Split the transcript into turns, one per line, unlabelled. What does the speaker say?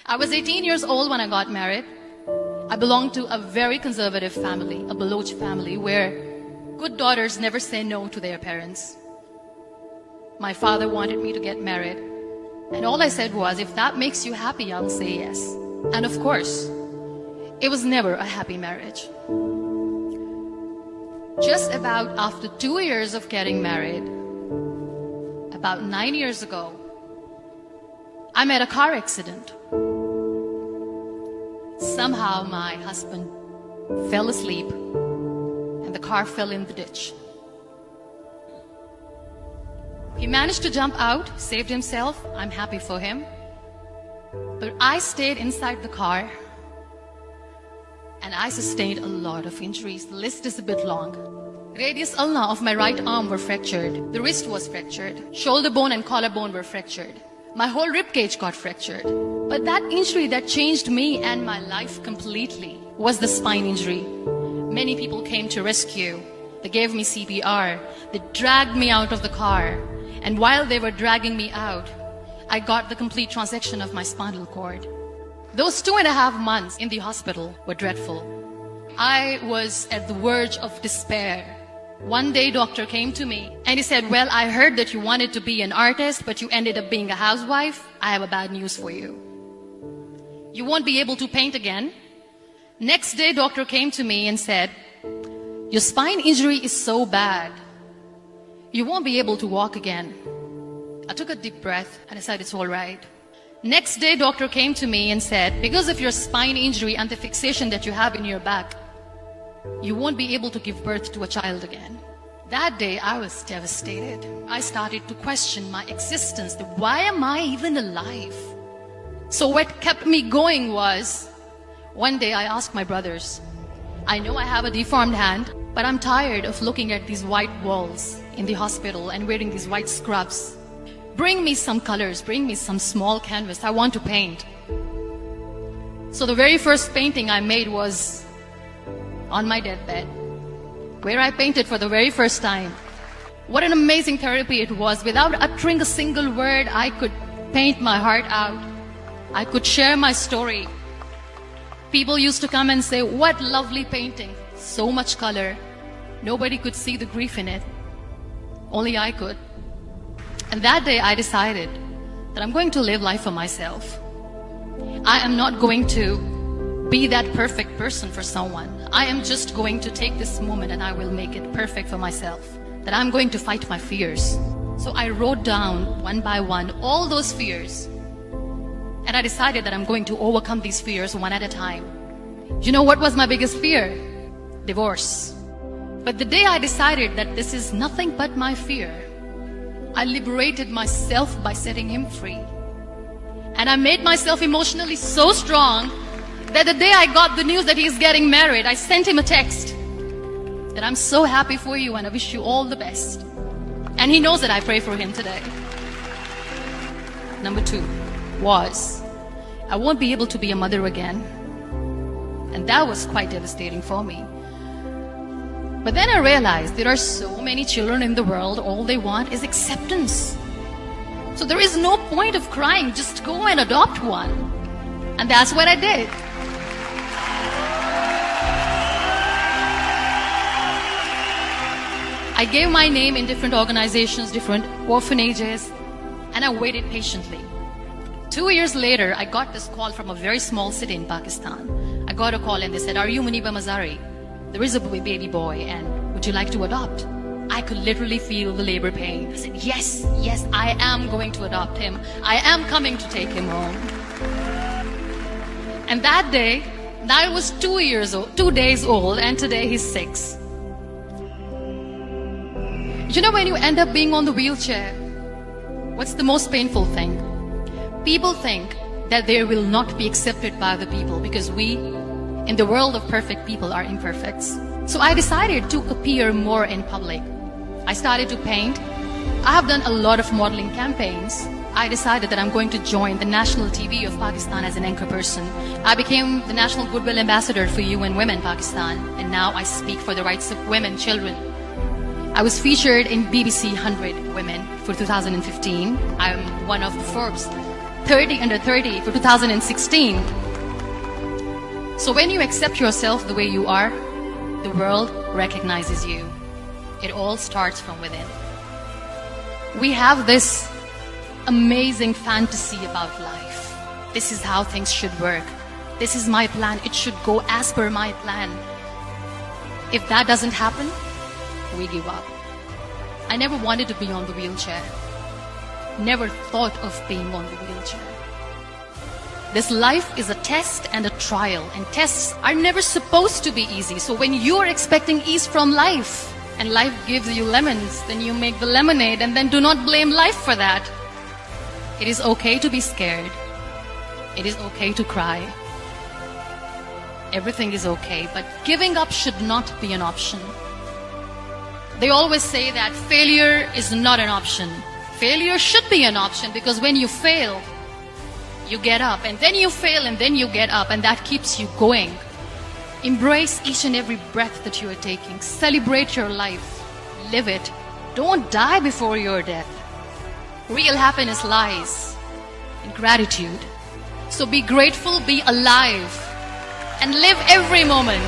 I was 18 years old when I got married. I belonged to a very conservative family, a Baloch family, where good daughters never say no to their parents. My father wanted me to get married, and all I said was, if that makes you happy, I'll say yes. And of course, it was never a happy marriage. Just about after 2 years of getting married, about 9 years ago, I met a car accident. Somehow my husband fell asleep and the car fell in the ditch. He managed to jump out, saved himself. I'm happy for him. But I stayed inside the car and I sustained a lot of injuries. The list is a bit long. Radius ulna of my right arm were fractured. The wrist was fractured. Shoulder bone and collarbone were fractured. My whole rib cage got fractured. But that injury that changed me and my life completely was the spine injury. Many people came to rescue. They gave me CPR. They dragged me out of the car. And while they were dragging me out, I got the complete transection of my spinal cord. Those 2.5 months in the hospital were dreadful. I was at the verge of despair. One day, doctor came to me and he said, well, I heard that you wanted to be an artist, but you ended up being a housewife. I have a bad news for you. You won't be able to paint again. Next day, doctor came to me and said, your spine injury is so bad, you won't be able to walk again. I took a deep breath and I said, it's all right. Next day, doctor came to me and said, because of your spine injury and the fixation that you have in your back, you won't be able to give birth to a child again. That day, I was devastated. I started to question my existence. Why am I even alive? So what kept me going was, one day I asked my brothers, I know I have a deformed hand, but I'm tired of looking at these white walls in the hospital and wearing these white scrubs. Bring me some colors, bring me some small canvas. I want to paint. So the very first painting I made was on my deathbed, where I painted for the very first time. What an amazing therapy it was. Without uttering a single word, I could paint my heart out. I could share my story. People used to come and say, what lovely painting. So much color. Nobody could see the grief in it. Only I could. And that day I decided that I'm going to live life for myself. I am not going to be that perfect person for someone. I am just going to take this moment and I will make it perfect for myself. That I'm going to fight my fears. So I wrote down one by one all those fears. And I decided that I'm going to overcome these fears one at a time. You know what was my biggest fear? Divorce. But the day I decided that this is nothing but my fear, I liberated myself by setting him free. And I made myself emotionally so strong that the day I got the news that he's getting married, I sent him a text that I'm so happy for you and I wish you all the best. And he knows that I pray for him today. Number 2 was, I won't be able to be a mother again. And that was quite devastating for me. But then I realized there are so many children in the world, all they want is acceptance. So there is no point of crying, just go and adopt one. And that's what I did. I gave my name in different organizations, different orphanages, and I waited patiently. 2 years later, I got this call from a very small city in Pakistan. I got a call and they said, are you Muniba Mazari? There is a baby boy and would you like to adopt? I could literally feel the labor pain. I said, yes, I am going to adopt him. I am coming to take him home. And that day, I was 2 days old and today he's 6. You know, when you end up being on the wheelchair, what's the most painful thing? People think that they will not be accepted by the people because we, in the world of perfect people, are imperfects. So I decided to appear more in public. I started to paint. I have done a lot of modeling campaigns. I decided that I'm going to join the national TV of Pakistan as an anchor person. I became the National Goodwill Ambassador for UN Women Pakistan, and now I speak for the rights of women, children. I was featured in BBC 100 Women for 2015. I'm one of the Forbes 30 under 30 for 2016. So when you accept yourself the way you are, the world recognizes you. It all starts from within. We have this amazing fantasy about life. This is how things should work. This is my plan. It should go as per my plan. If that doesn't happen, we give up. I never wanted to be on the wheelchair. Never thought of being on the wheelchair. This life is a test and a trial, and tests are never supposed to be easy. So when you're expecting ease from life, and life gives you lemons, then you make the lemonade, and then do not blame life for that. It is okay to be scared. It is okay to cry. Everything is okay, but giving up should not be an option. They always say that failure is not an option. Failure should be an option, because when you fail, you get up, and then you fail, and then you get up, and that keeps you going. Embrace each and every breath that you are taking. Celebrate your life. Live it. Don't die before your death. Real happiness lies in gratitude. So be grateful, be alive, and live every moment.